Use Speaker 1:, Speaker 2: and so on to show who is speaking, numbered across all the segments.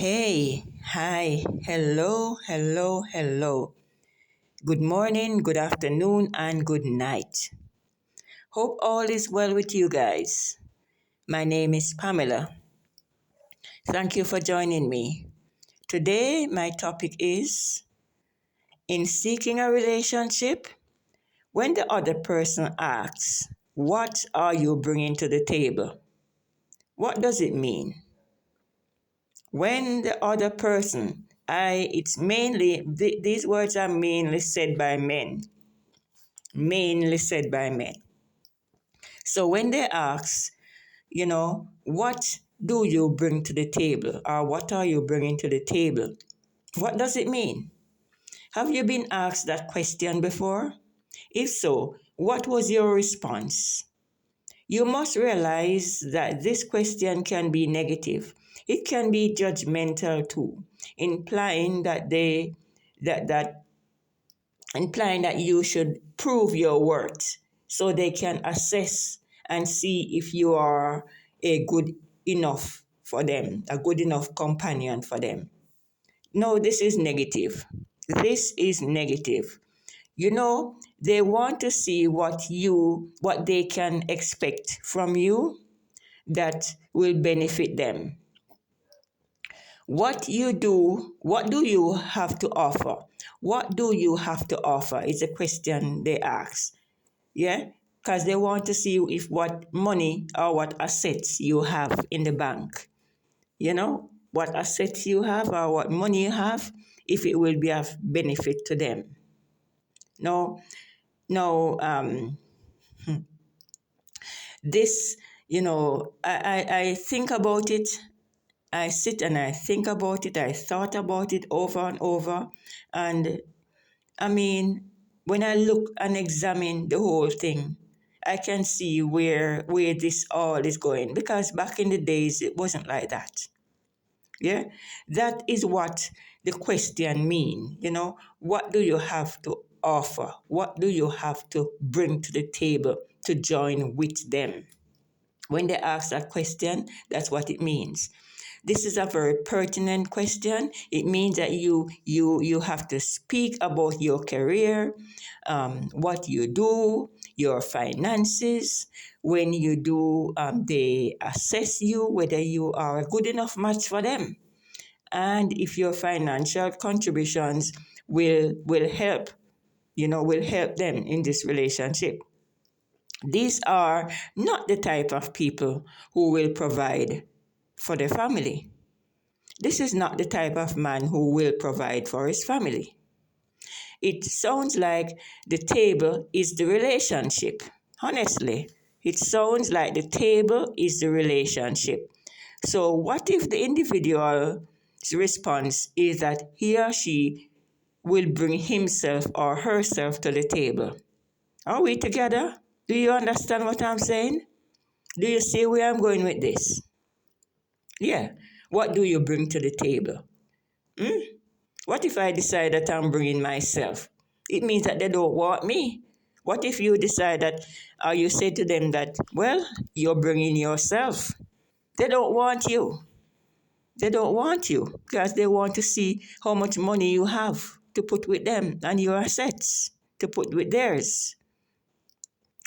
Speaker 1: Hey, hi, hello, hello, hello. Good morning, good afternoon, and good night. Hope all is well with you guys. My name is Pamela. Thank you for joining me. Today, my topic is in seeking a relationship, when the other person asks, what are you bringing to the table? What does it mean? When the other person, it's mainly, these words are mainly said by men. Mainly said by men. So when they ask, what do you bring to the table or what are you bringing to the table? What does it mean? Have you been asked that question before? If so, what was your response? You must realize that this question can be negative. It can be judgmental too, implying that you should prove your worth so they can assess and see if you are a good enough for them, a good enough companion for them. No, this is negative. This is negative. They want to see what they can expect from you that will benefit them. What do you have to offer? What do you have to offer is a question they ask. Yeah? Because they want to see if what money or what assets you have in the bank. What assets you have or what money you have, if it will be of benefit to them. No, this, I think about it. I sit and I think about it. I thought about it over and over. And I mean, when I look and examine the whole thing, I can see where this all is going. Because back in the days, it wasn't like that. Yeah? That is what the question means. What do you have to offer? What do you have to bring to the table to join with them? When they ask that question, that's what it means. This is a very pertinent question. It means that you have to speak about your career, what you do, your finances. When you do, they assess you whether you are a good enough match for them, and if your financial contributions will help, will help them in this relationship. These are not the type of people who will provide for their family. This is not the type of man who will provide for his family. It sounds like the table is the relationship. Honestly, it sounds like the table is the relationship. So what if the individual's response is that he or she will bring himself or herself to the table? Are we together? Do you understand what I'm saying? Do you see where I'm going with this? Yeah. What do you bring to the table? What if I decide that I'm bringing myself? It means that they don't want me. What if you decide that, or you say to them that, well, you're bringing yourself? They don't want you. They don't want you because they want to see how much money you have to put with them and your assets to put with theirs.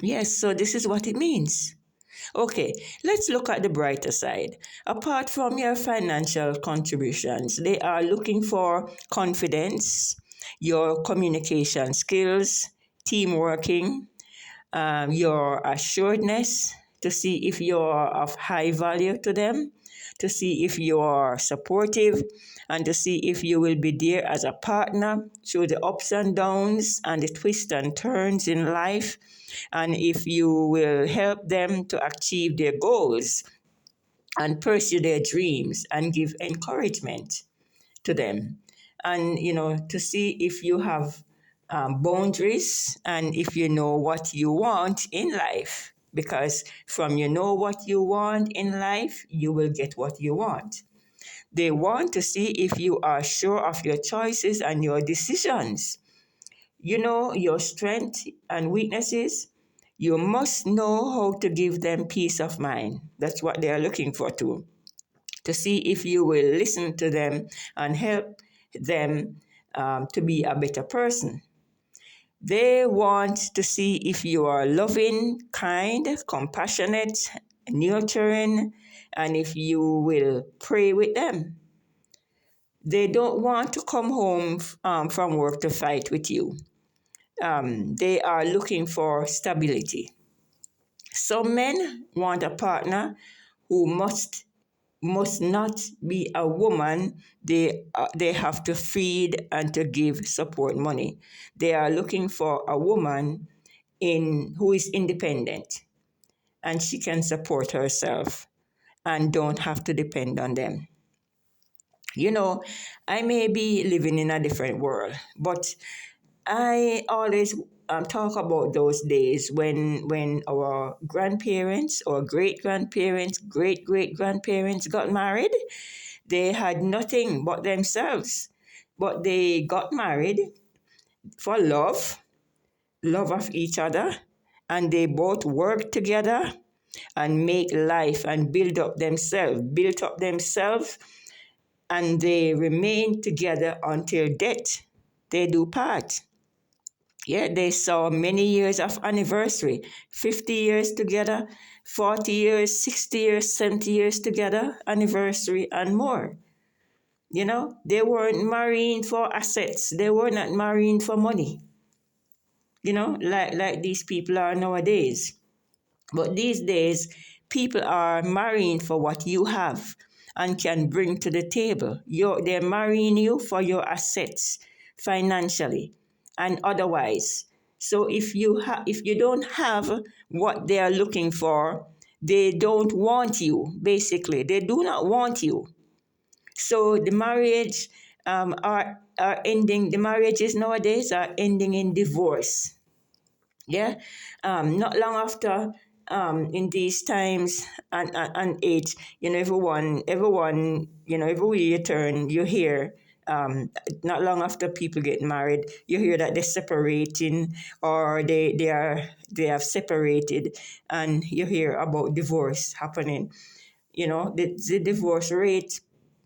Speaker 1: Yes, so this is what it means. Okay, let's look at the brighter side. Apart from your financial contributions, they are looking for confidence, your communication skills, team working, your assuredness, to see if you're of high value to them, to see if you are supportive, and to see if you will be there as a partner through the ups and downs and the twists and turns in life, and if you will help them to achieve their goals and pursue their dreams and give encouragement to them. And, to see if you have boundaries and if you know what you want in life. Because from you know what you want in life, you will get what you want. They want to see if you are sure of your choices and your decisions. You know your strengths and weaknesses. You must know how to give them peace of mind. That's what they are looking for too. to see if you will listen to them and help them to be a better person. They want to see if you are loving, kind, compassionate, nurturing, and if you will pray with them. They don't want to come home from work to fight with you. They are looking for stability. Some men want a partner who must not be a woman they have to feed and to give support money. They are looking for a woman who is independent and she can support herself and don't have to depend on them. You know, I may be living in a different world, but I always talk about those days when our grandparents or great grandparents, great great grandparents got married. They had nothing but themselves, but they got married for love, love of each other, and they both worked together and make life and built up themselves, and they remain together until death. They do part. Yeah, they saw many years of anniversary, 50 years together, 40 years, 60 years, 70 years together, anniversary, and more. You know, they weren't marrying for assets, they were not marrying for money, like these people are nowadays. But these days, people are marrying for what you have and can bring to the table. They're marrying you for your assets financially and otherwise. So if you don't have what they are looking for, they don't want you. Basically, they do not want you. So the marriage are ending. The marriages nowadays are ending in divorce. Yeah, not long after, in these times and age, everyone, every year turn, you hear, not long after people get married, you hear that they're separating or they have separated, and you hear about divorce happening. The divorce rate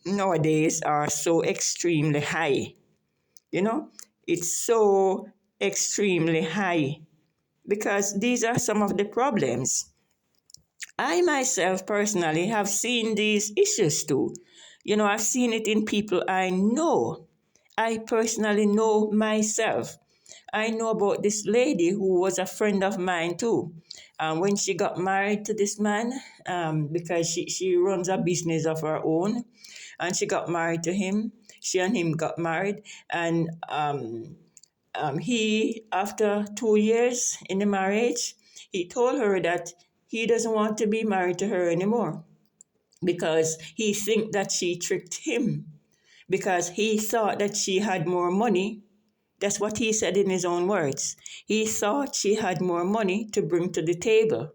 Speaker 1: nowadays are so extremely high. You know, it's so extremely high because these are some of the problems. I myself personally have seen these issues too. I've seen it in people I know. I personally know myself. I know about this lady who was a friend of mine too. When she got married to this man, because she runs a business of her own, and she got married to him. She and him got married, and he, after 2 years in the marriage, he told her that he doesn't want to be married to her anymore because he think that she tricked him because he thought that she had more money. That's what he said in his own words. He thought she had more money to bring to the table.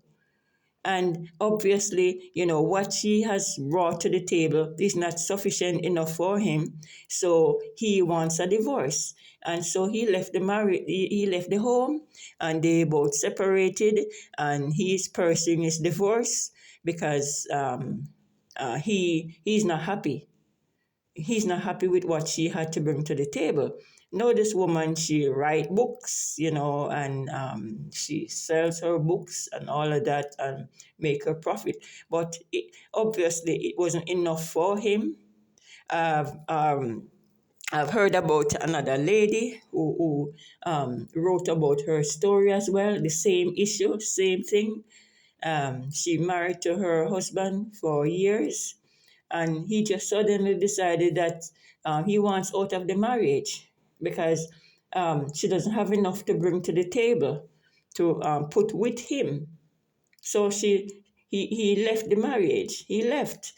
Speaker 1: And obviously, what she has brought to the table is not sufficient enough for him. So he wants a divorce. And so he left the he left the home, and they both separated, and he's pursuing his divorce because he's not happy. He's not happy with what she had to bring to the table. Know this woman, she write books, and she sells her books and all of that and make her profit. But obviously, it wasn't enough for him. I've, um, I've heard about another lady who wrote about her story as well, the same issue, same thing. She married to her husband for years, and he just suddenly decided that he wants out of the marriage because she doesn't have enough to bring to the table to put with him. So he left the marriage. He left,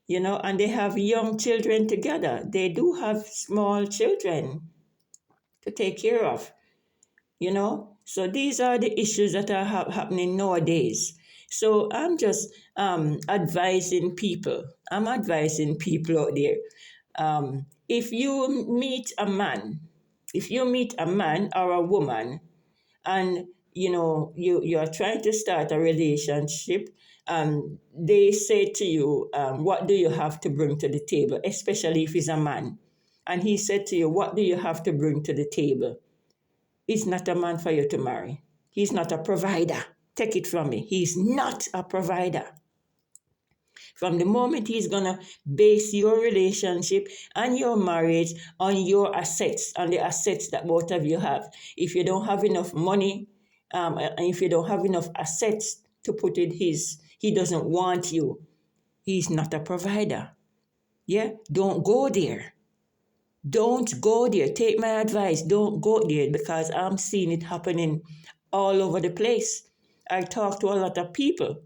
Speaker 1: and they have young children together. They do have small children to take care of. So these are the issues that are happening nowadays. So I'm just advising people. I'm advising people out there. If you meet a man, or a woman, and you are trying to start a relationship, they say to you, what do you have to bring to the table, especially if he's a man. And he said to you, what do you have to bring to the table? He's not a man for you to marry. He's not a provider. Take it from me. He's not a provider. From the moment he's going to base your relationship and your marriage on your assets, on the assets that both of you have. If you don't have enough money, and if you don't have enough assets to put in he doesn't want you. He's not a provider. Yeah? Don't go there. Don't go there. Take my advice. Don't go there, because I'm seeing it happening all over the place. I talk to a lot of people.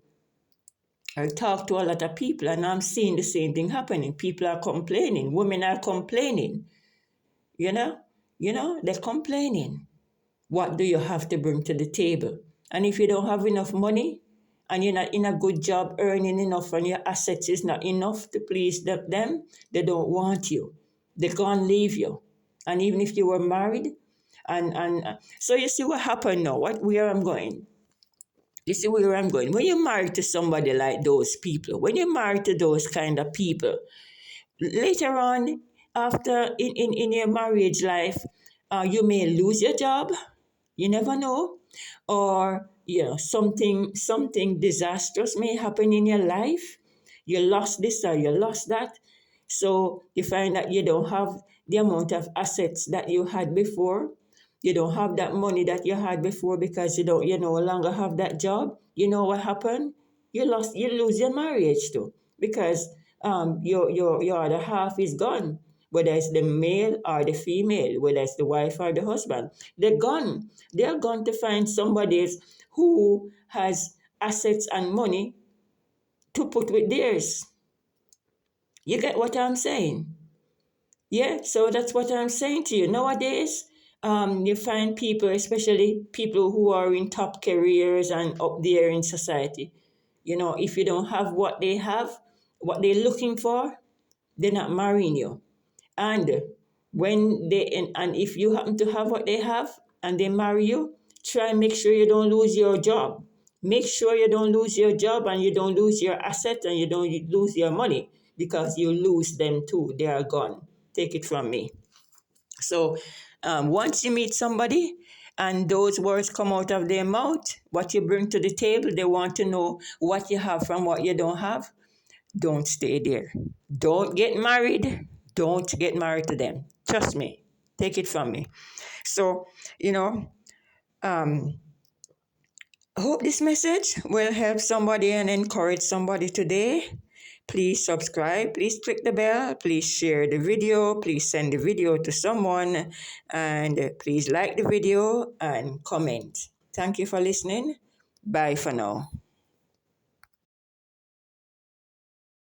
Speaker 1: And I'm seeing the same thing happening. People are complaining. Women are complaining. You know, they're complaining. What do you have to bring to the table? And if you don't have enough money and you're not in a good job earning enough and your assets is not enough to please them, they don't want you. They're going to leave you. And even if you were married, so you see what happened now, where I'm going. You see where I'm going. When you're married to somebody like those people, when you're married to those kind of people, later on, after in your marriage life, you may lose your job. You never know. Or something disastrous may happen in your life. You lost this or you lost that. So you find that you don't have the amount of assets that you had before. You don't have that money that you had before because you no longer have that job. You know what happened? You lose your marriage too, because your other half is gone. Whether it's the male or the female, whether it's the wife or the husband, they're gone. They're gone to find somebody who has assets and money to put with theirs. You get what I'm saying? Yeah, so that's what I'm saying to you. Nowadays, you find people, especially people who are in top careers and up there in society, if you don't have what they have, what they're looking for, they're not marrying you. And and if you happen to have what they have and they marry you, try and make sure you don't lose your job. Make sure you don't lose your job and you don't lose your asset and you don't lose your money, because you lose them too. They are gone. Take it from me. So once you meet somebody and those words come out of their mouth, what you bring to the table, they want to know what you have from what you don't have. Don't stay there. Don't get married. Don't get married to them. Trust me. Take it from me. So, I hope this message will help somebody and encourage somebody today. Please subscribe. Please click the bell. Please share the video. Please send the video to someone. And please like the video and comment. Thank you for listening. Bye for now.